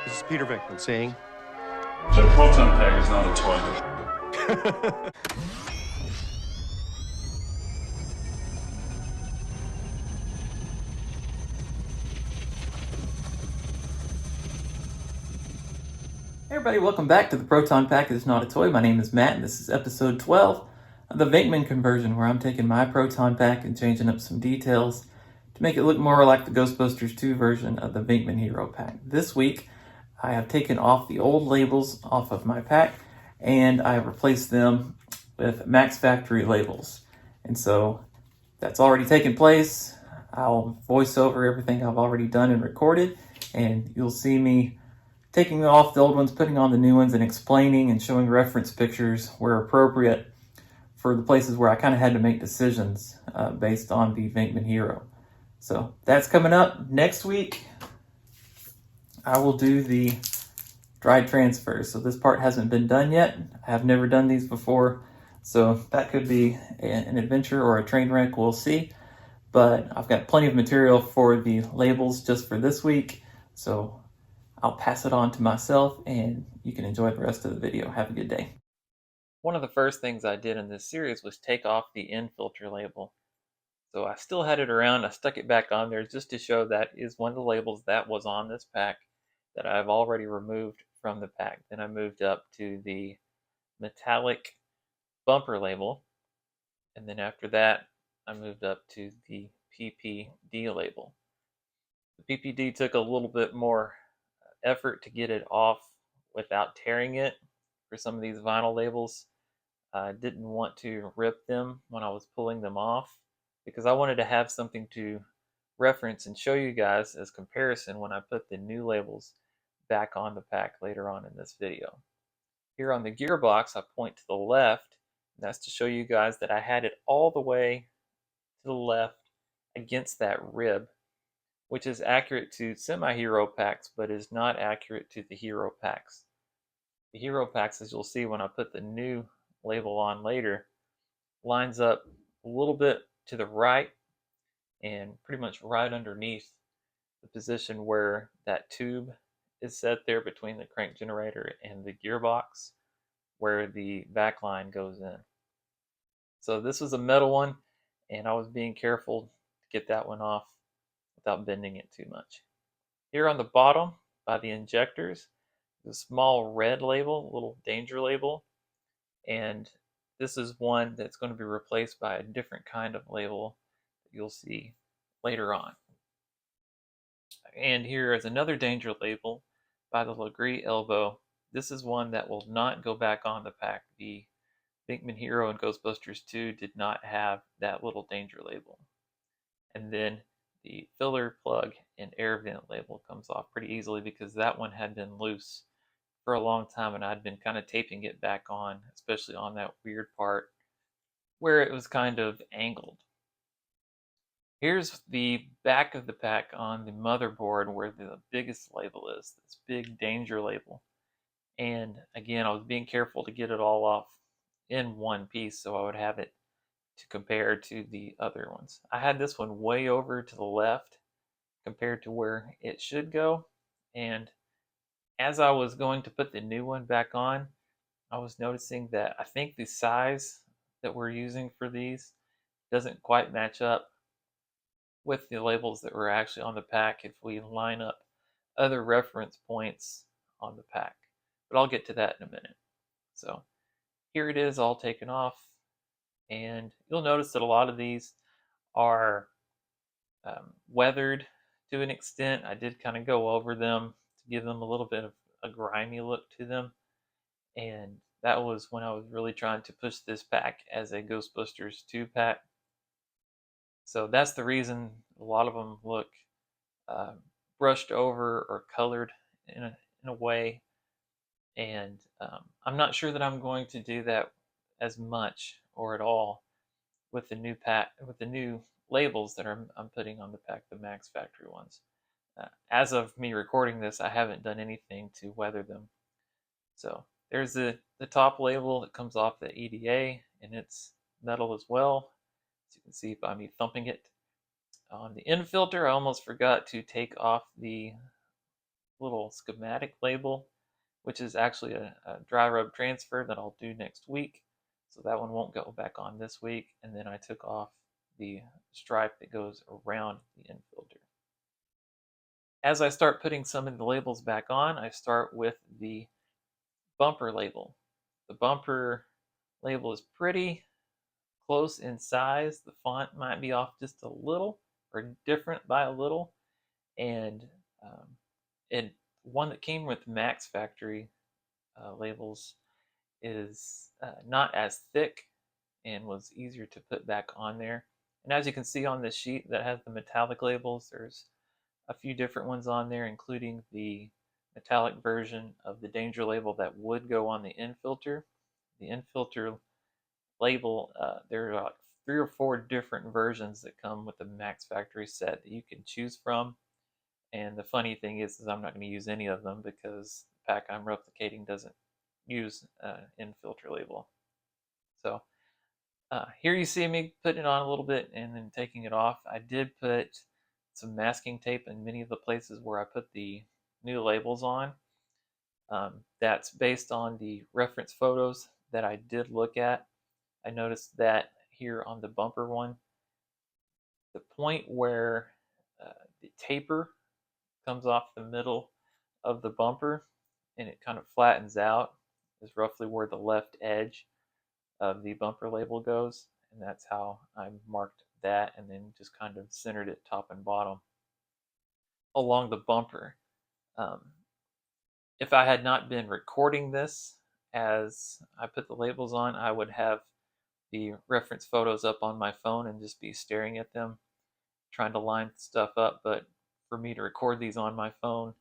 This is Peter Venkman saying. The Proton Pack is not a toilet. Hey everybody, welcome back to the Proton Pack is Not a Toy. My name is Matt, and this is episode 12 of the Venkman conversion, where I'm taking my Proton Pack and changing up some details to make it look more like the Ghostbusters 2 version of the Venkman Hero Pack. This week, I have taken off the old labels off of my pack, and I have replaced them with Mack's factory labels. And so, that's already taken place. I'll voice over everything I've already done and recorded, and you'll see me taking off the old ones, putting on the new ones, and explaining and showing reference pictures where appropriate for the places where I kind of had to make decisions based on the Venkman Hero. So that's coming up next week. I will do the dried transfers. So this part hasn't been done yet. I have never done these before. So that could be an adventure or a train wreck. We'll see. But I've got plenty of material for the labels just for this week. So I'll pass it on to myself, and you can enjoy the rest of the video. Have a good day. One of the first things I did in this series was take off the in-filter label. So I still had it around. I stuck it back on there just to show that is one of the labels that was on this pack that I've already removed from the pack. Then I moved up to the metallic bumper label, and then after that I moved up to the PPD label. The PPD took a little bit more effort to get it off without tearing it. For some of these vinyl labels, I didn't want to rip them when I was pulling them off because I wanted to have something to reference and show you guys as comparison when I put the new labels back on the pack later on in this video. Here on the gearbox, I point to the left, and that's to show you guys that I had it all the way to the left against that rib, which is accurate to semi-hero packs, but is not accurate to the hero packs. The hero packs, as you'll see when I put the new label on later, lines up a little bit to the right and pretty much right underneath the position where that tube is set there between the crank generator and the gearbox, where the back line goes in. So this was a metal one, and I was being careful to get that one off without bending it too much. Here on the bottom, by the injectors, the small red label, little danger label, and this is one that's going to be replaced by a different kind of label that you'll see later on. And here is another danger label by the Legree elbow. This is one that will not go back on the pack. The Venkman Hero and Ghostbusters 2 did not have that little danger label. And then the filler plug and air vent label comes off pretty easily because that one had been loose for a long time and I'd been kind of taping it back on, especially on that weird part where it was kind of angled. Here's the back of the pack on the motherboard where the biggest label is, this big danger label. And again, I was being careful to get it all off in one piece so I would have it to compare to the other ones. I had this one way over to the left compared to where it should go, and as I was going to put the new one back on, I was noticing that I think the size that we're using for these doesn't quite match up with the labels that were actually on the pack if we line up other reference points on the pack. But I'll get to that in a minute. So here it is all taken off, and you'll notice that a lot of these are weathered to an extent. I did kind of go over them to give them a little bit of a grimy look to them, and that was when I was really trying to push this pack as a Ghostbusters 2 pack. So that's the reason a lot of them look brushed over or colored in a way, and I'm not sure that I'm going to do that as much or at all with the new pack, with the new labels that I'm putting on the pack, the Mack's factory ones. As of me recording this, I haven't done anything to weather them. So there's the top label that comes off the EDA, and it's metal as well, as you can see by me thumping it. On the infilter, I almost forgot to take off the little schematic label, which is actually a dry rub transfer that I'll do next week. So that one won't go back on this week. And then I took off the stripe that goes around the infilter. As I start putting some of the labels back on, I start with the bumper label. The bumper label is pretty close in size. The font might be off just a little or different by a little. And it one that came with Mack's factory labels is not as thick and was easier to put back on there. And as you can see on this sheet that has the metallic labels, there's a few different ones on there, including the metallic version of the danger label that would go on the infilter. The infilter label, there are like 3 or 4 different versions that come with the Mack's factory set that you can choose from. And the funny thing is I'm not going to use any of them because the pack I'm replicating doesn't use infilter label. So here you see me putting it on a little bit and then taking it off. I did put some masking tape in many of the places where I put the new labels on. That's based on the reference photos that I did look at. I noticed that here on the bumper one, the point where the taper comes off the middle of the bumper and it kind of flattens out is roughly where the left edge of the bumper label goes, and that's how I marked that, and then just kind of centered it top and bottom along the bumper. If I had not been recording this as I put the labels on, I would have the reference photos up on my phone and just be staring at them, trying to line stuff up. But for me to record these on my phone,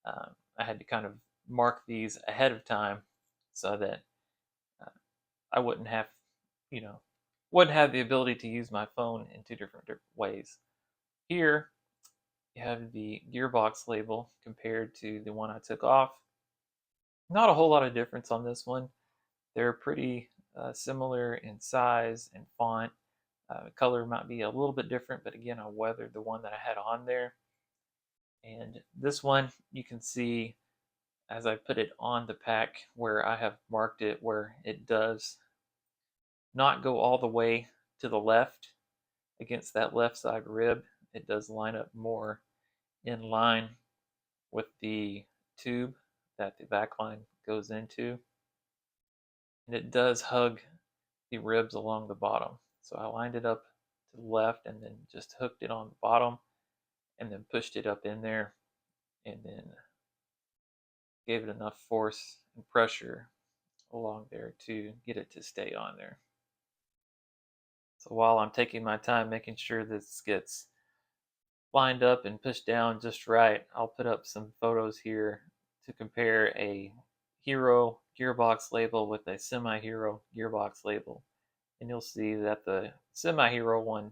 I had to kind of mark these ahead of time so that I wouldn't have, wouldn't have the ability to use my phone in 2 different ways. Here, you have the Gearbox label compared to the one I took off. Not a whole lot of difference on this one. They're pretty similar in size and font. Color might be a little bit different, but again, I weathered the one that I had on there. And this one, you can see as I put it on the pack where I have marked it, where it does not go all the way to the left against that left side rib. It does line up more in line with the tube that the back line goes into. And it does hug the ribs along the bottom. So I lined it up to the left and then just hooked it on the bottom and then pushed it up in there and then gave it enough force and pressure along there to get it to stay on there. So while I'm taking my time making sure this gets lined up and pushed down just right, I'll put up some photos here to compare a Hero Gearbox label with a Semi-Hero Gearbox label. And you'll see that the Semi-Hero one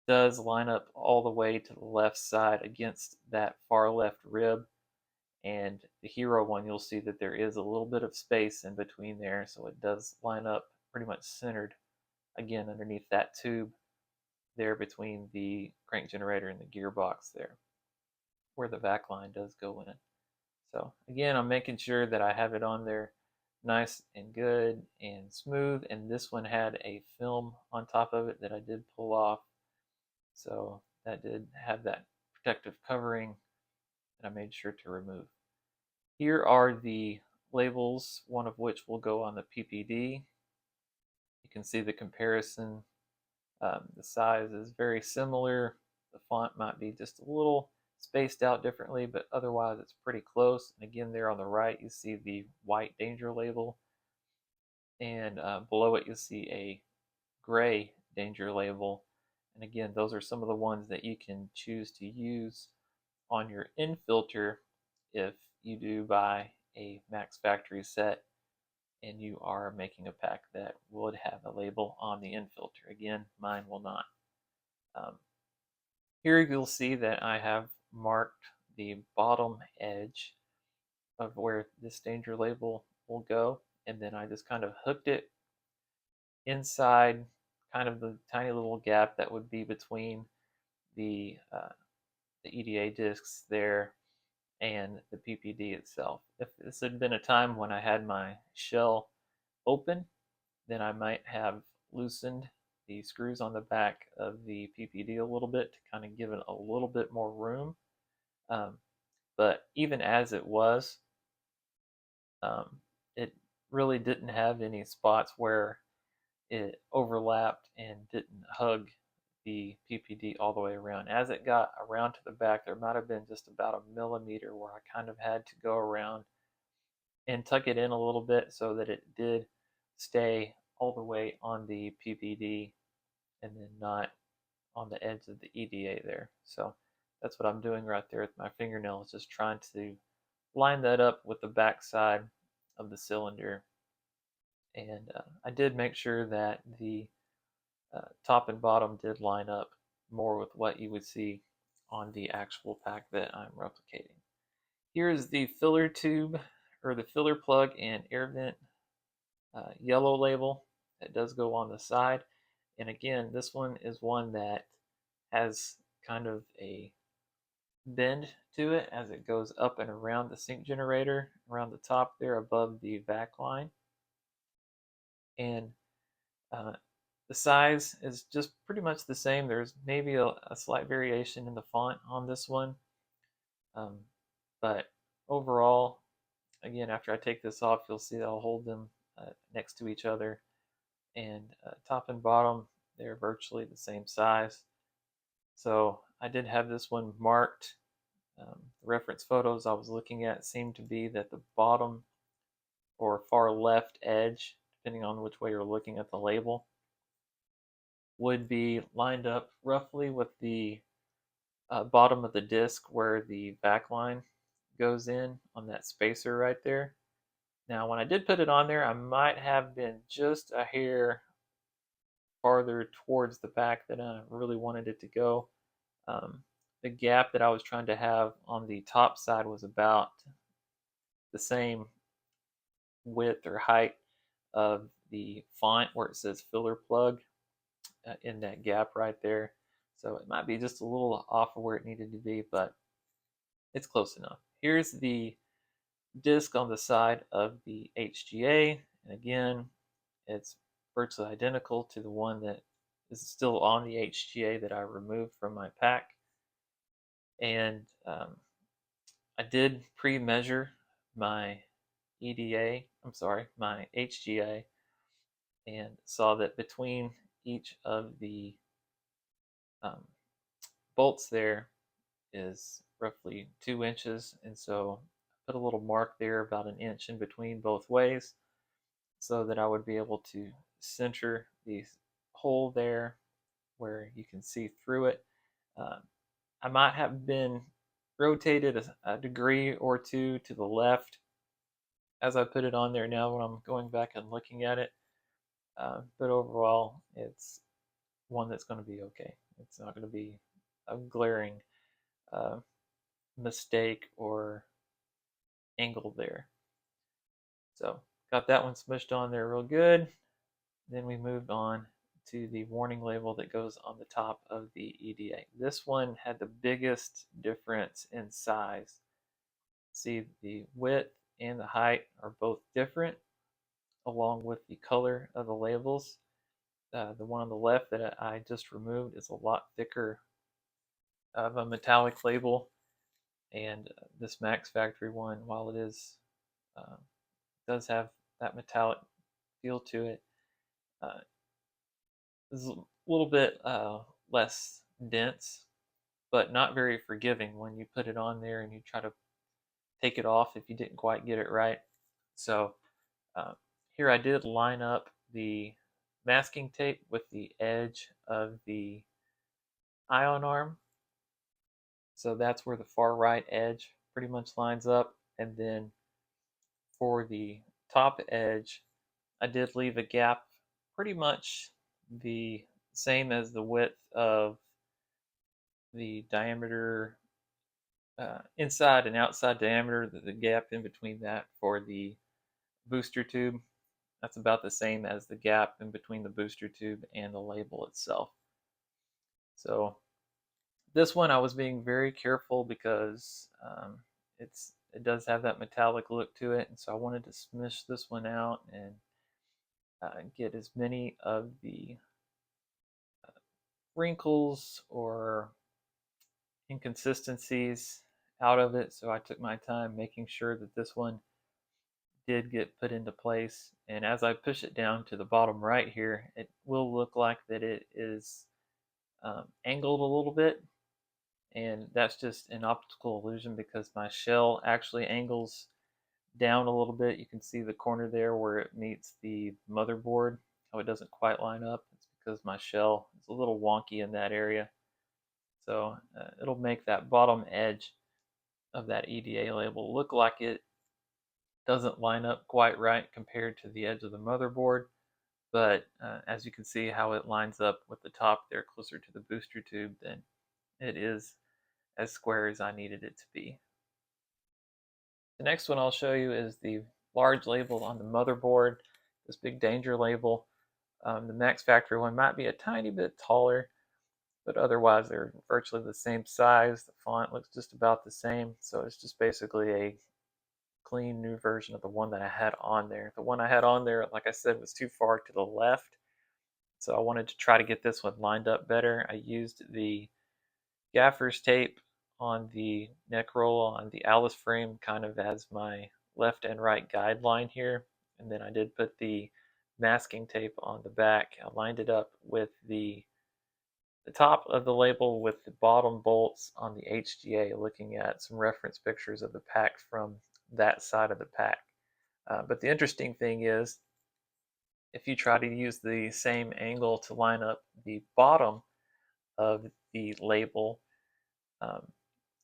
does line up all the way to the left side against that far left rib. And the Hero one, you'll see that there is a little bit of space in between there, so it does line up pretty much centered again underneath that tube there between the crank generator and the gearbox there, where the back line does go in. So again, I'm making sure that I have it on there nice and good and smooth, and this one had a film on top of it that I did pull off, so that did have that protective covering that I made sure to remove. Here are the labels, one of which will go on the PPD. You can see the comparison. The size is very similar. The font might be just a little spaced out differently, but otherwise it's pretty close. And again, there on the right, you see the white danger label. And below it, you'll see a gray danger label. And again, those are some of the ones that you can choose to use on your infilter if you do buy a Mack's factory set and you are making a pack that would have a label on the infilter. Again, mine will not. Here you'll see that I have marked the bottom edge of where this danger label will go, and then I just kind of hooked it inside kind of the tiny little gap that would be between the EDA discs there and the PPD itself. If this had been a time when I had my shell open, then I might have loosened the screws on the back of the PPD a little bit to kind of give it a little bit more room. But even as it was, it really didn't have any spots where it overlapped and didn't hug the PPD all the way around. As it got around to the back, there might have been just about a millimeter where I kind of had to go around and tuck it in a little bit so that it did stay all the way on the PPD and then not on the edge of the EDA there. So that's what I'm doing right there with my fingernail, is just trying to line that up with the back side of the cylinder. And I did make sure that the top and bottom did line up more with what you would see on the actual pack that I'm replicating. Here's the filler tube, or the filler plug and air vent yellow label that does go on the side. And again, this one is one that has kind of a bend to it as it goes up and around the sync generator, around the top there above the vac line. And the size is just pretty much the same. There's maybe a slight variation in the font on this one. But overall, again, after I take this off, you'll see that I'll hold them next to each other. And top and bottom, they're virtually the same size. So I did have this one marked. The reference photos I was looking at seemed to be that the bottom or far left edge, depending on which way you're looking at the label, would be lined up roughly with the bottom of the disc where the back line goes in on that spacer right there. Now, when I did put it on there, I might have been just a hair farther towards the back than I really wanted it to go. The gap that I was trying to have on the top side was about the same width or height of the font where it says filler plug in that gap right there. So it might be just a little off of where it needed to be, but it's close enough. Here's the disc on the side of the HGA. And again, it's virtually identical to the one that is still on the HGA that I removed from my pack. And I did pre-measure my my HGA, and saw that between each of the bolts there is roughly 2 inches, and so I put a little mark there about an inch in between both ways so that I would be able to center the hole there where you can see through it. I might have been rotated a degree or two to the left as I put it on there now when I'm going back and looking at it. But overall, it's one that's going to be okay. It's not going to be a glaring mistake or angle there. So got that one smushed on there real good. Then we moved on to the warning label that goes on the top of the EDA. This one had the biggest difference in size. See, the width and the height are both different, along with the color of the labels. The one on the left that I just removed is a lot thicker of a metallic label, and this Max Factory one, while it is does have that metallic feel to it, is a little bit less dense, but not very forgiving when you put it on there and you try to take it off if you didn't quite get it right. So here I did line up the masking tape with the edge of the ion arm. So that's where the far right edge pretty much lines up. And then for the top edge, I did leave a gap pretty much the same as the width of the diameter, inside and outside diameter, the gap in between that for the booster tube. That's about the same as the gap in between the booster tube and the label itself. So this one I was being very careful because it does have that metallic look to it, and so I wanted to smush this one out and get as many of the wrinkles or inconsistencies out of it. So I took my time making sure that this one did get put into place. And as I push it down to the bottom right here, it will look like that it is angled a little bit. And that's just an optical illusion because my shell actually angles down a little bit. You can see the corner there where it meets the motherboard, how it doesn't quite line up. It's because my shell is a little wonky in that area. So it'll make that bottom edge of that EDA label look like it doesn't line up quite right compared to the edge of the motherboard. But as you can see how it lines up with the top there closer to the booster tube, then it is as square as I needed it to be. The next one I'll show you is the large label on the motherboard, this big danger label. The Max factory one might be a tiny bit taller, but otherwise they're virtually the same size. The font looks just about the same, so it's just basically a clean new version of the one that I had on there. The one I had on there, like I said, was too far to the left, so I wanted to try to get this one lined up better. I used the gaffer's tape on the neck roll on the Alice frame kind of as my left and right guideline here, and then I did put the masking tape on the back. I lined it up with the top of the label with the bottom bolts on the HGA, looking at some reference pictures of the pack from that side of the pack. But the interesting thing is, if you try to use the same angle to line up the bottom of the label, um,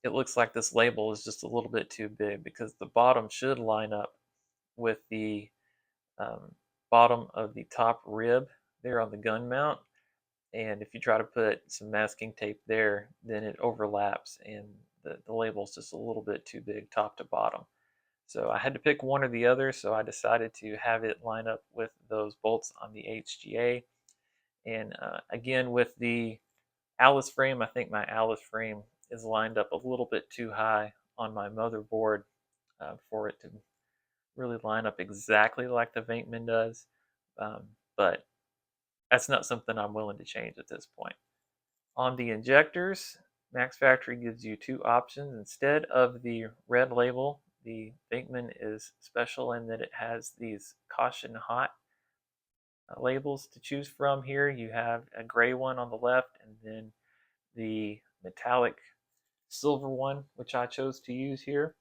it looks like this label is just a little bit too big because the bottom should line up with the um, bottom of the top rib there on the gun mount. And if you try to put some masking tape there, then it overlaps and the label is just a little bit too big top to bottom. So I had to pick one or the other, so I decided to have it line up with those bolts on the HGA. And again, with the Alice frame, I think my Alice frame is lined up a little bit too high on my motherboard for it to really line up exactly like the Venkman does. But that's not something I'm willing to change at this point. On the injectors, Max Factory gives you two options. Instead of the red label, the Venkman is special in that it has these caution hot labels to choose from here. You have a gray one on the left and then the metallic silver one, which I chose to use here.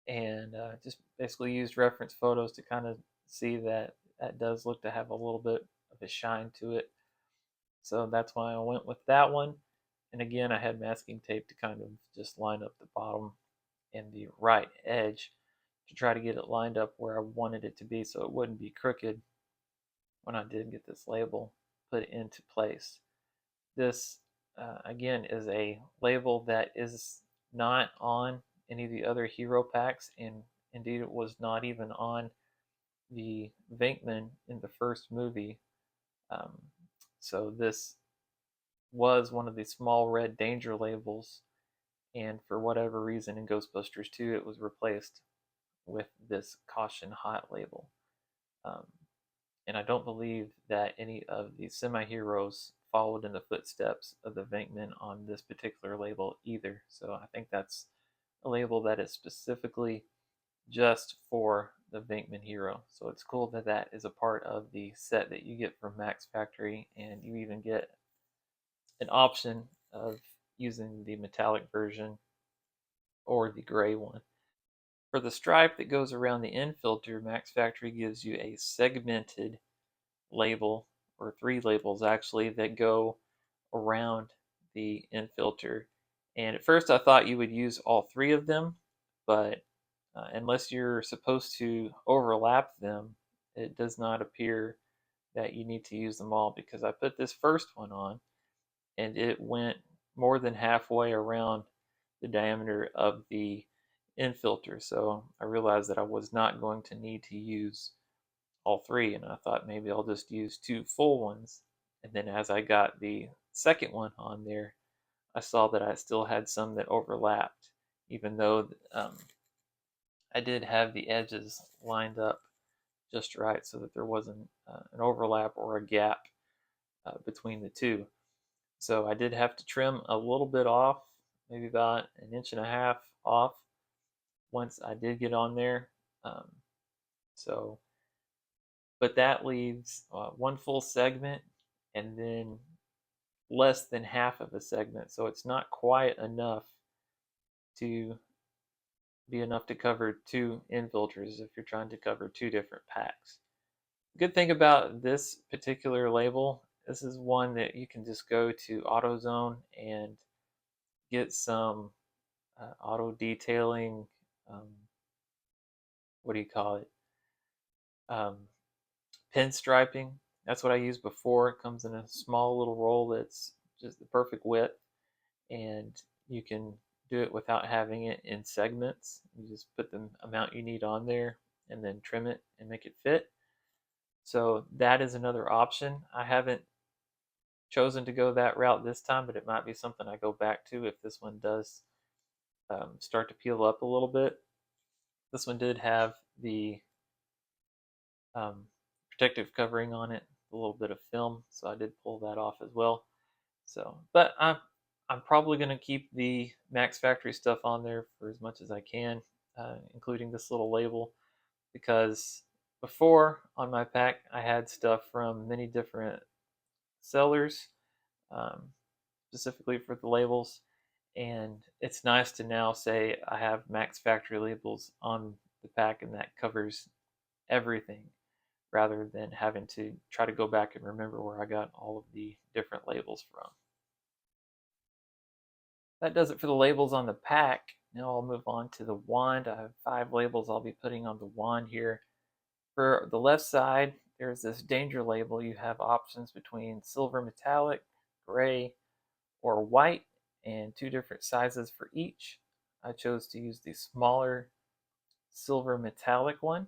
And just basically used reference photos to kind of see that that does look to have a little bit of a shine to it. So that's why I went with that one. And again, I had masking tape to kind of just line up the bottom and the right edge to try to get it lined up where I wanted it to be so it wouldn't be crooked when I did get this label put into place. This, again, is a label that is not on any of the other hero packs, and indeed it was not even on the Venkman in the first movie. So this was one of the small red danger labels, and for whatever reason in Ghostbusters 2 it was replaced with this caution hot label. And I don't believe that any of the semi-heroes followed in the footsteps of the Venkman on this particular label either. So I think that's a label that is specifically just for the Venkman Hero. So it's cool that that is a part of the set that you get from Max Factory, and you even get an option of using the metallic version or the gray one. For the stripe that goes around the end filter, Max Factory gives you a segmented label, or three labels actually, that go around the end filter. And at first I thought you would use all three of them, but unless you're supposed to overlap them, it does not appear that you need to use them all, because I put this first one on and it went more than halfway around the diameter of the end filter. So I realized that I was not going to need to use all three, and I thought maybe I'll just use two full ones. And then as I got the second one on there, I saw that I still had some that overlapped, even though I did have the edges lined up just right so that there wasn't an overlap or a gap between the two. So I did have to trim a little bit off, maybe about 1.5 inches off once I did get on there. Um, so, but that leaves one full segment and then less than half of a segment. So it's not quite enough to be enough to cover 2 infilters if you're trying to cover 2 different packs. The good thing about this particular label, this is one that you can just go to AutoZone and get some auto detailing, um, what do you call it? Um, Pinstriping. That's what I used before. It comes in a small little roll that's just the perfect width, and you can do it without having it in segments. You just put the amount you need on there and then trim it and make it fit. So that is another option. I haven't chosen to go that route this time, but it might be something I go back to if this one does start to peel up a little bit. This one did have the um, protective covering on it, a little bit of film, so I did pull that off as well. So, but I'm probably going to keep the Max Factory stuff on there for as much as I can, including this little label, because before on my pack I had stuff from many different sellers, um, specifically for the labels, and it's nice to now say I have Max Factory labels on the pack and that covers everything rather than having to try to go back and remember where I got all of the different labels from. That does it for the labels on the pack. Now I'll move on to the wand. I have 5 labels I'll be putting on the wand here. For the left side, there's this danger label. You have options between silver metallic, gray, or white, and 2 different sizes for each. I chose to use the smaller silver metallic one.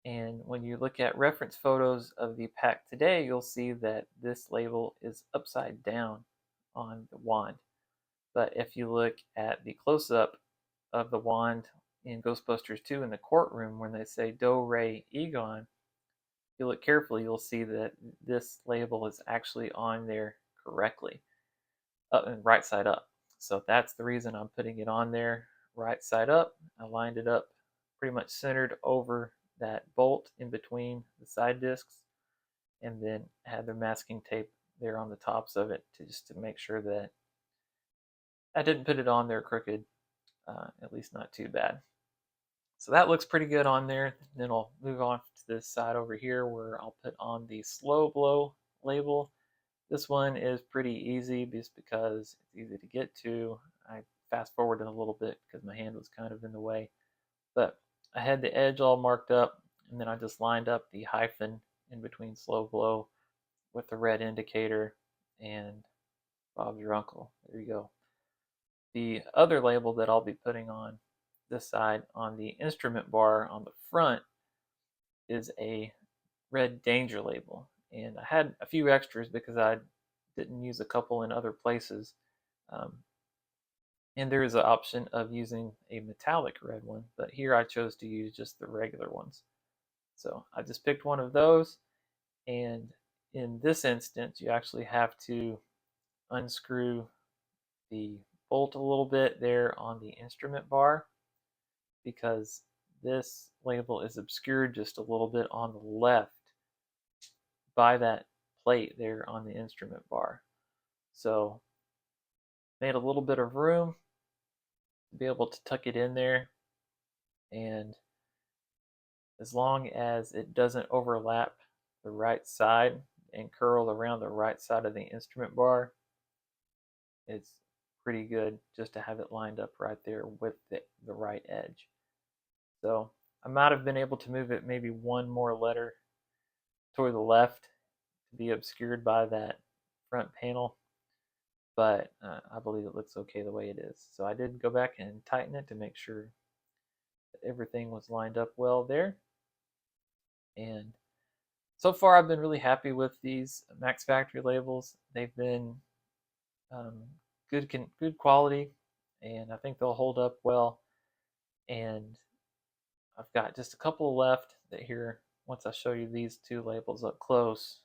And when you look at reference photos of the pack today, you'll see that this label is upside down on the wand. But if you look at the close-up of the wand in Ghostbusters 2 in the courtroom when they say Do Re Egon, if you look carefully, you'll see that this label is actually on there correctly, right side up. So that's the reason I'm putting it on there right side up. I lined it up pretty much centered over that bolt in between the side discs, and then had the masking tape there on the tops of it just to make sure that I didn't put it on there crooked, at least not too bad. So that looks pretty good on there. Then I'll move on to this side over here where I'll put on the slow blow label. This one is pretty easy just because it's easy to get to. I fast forwarded a little bit because my hand was kind of in the way. But I had the edge all marked up, and then I just lined up the hyphen in between slow blow with the red indicator and Bob's your uncle. There you go. The other label that I'll be putting on this side on the instrument bar on the front is a red danger label. And I had a few extras because I didn't use a couple in other places. And there is an option of using a metallic red one, but here I chose to use just the regular ones. So I just picked one of those, and in this instance you actually have to unscrew the bolt a little bit there on the instrument bar because this label is obscured just a little bit on the left by that plate there on the instrument bar. So made a little bit of room to be able to tuck it in there, and as long as it doesn't overlap the right side and curl around the right side of the instrument bar, it's pretty good just to have it lined up right there with the right edge. So I might have been able to move it maybe one more letter toward the left to be obscured by that front panel, but I believe it looks okay the way it is. So I did go back and tighten it to make sure that everything was lined up well there. And so far I've been really happy with these Max Factory labels. They've been good quality, and I think they'll hold up well. And I've got just a couple left that here, once I show you these two labels up close,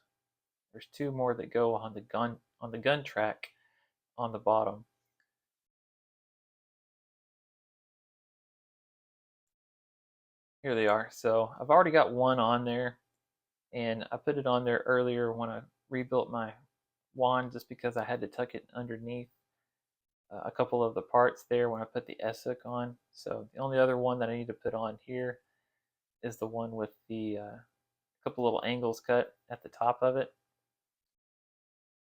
there's two more that go on the gun track on the bottom. Here they are. So I've already got one on there, and I put it on there earlier when I rebuilt my wand just because I had to tuck it underneath a couple of the parts there when I put the SOC on. So the only other one that I need to put on here is the one with the couple little angles cut at the top of it.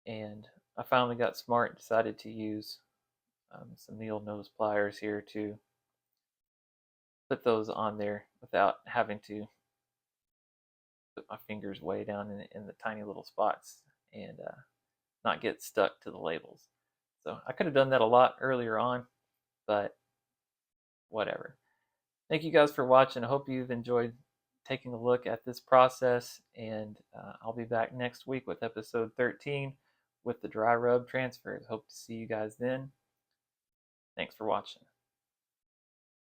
And I finally got smart and decided to use some needle nose pliers here to put those on there without having to put my fingers way down in the tiny little spots and not get stuck to the labels. So I could have done that a lot earlier on, but whatever. Thank you guys for watching. I hope you've enjoyed taking a look at this process, and I'll be back next week with episode 13 with the dry rub transfers. Hope to see you guys then. Thanks for watching.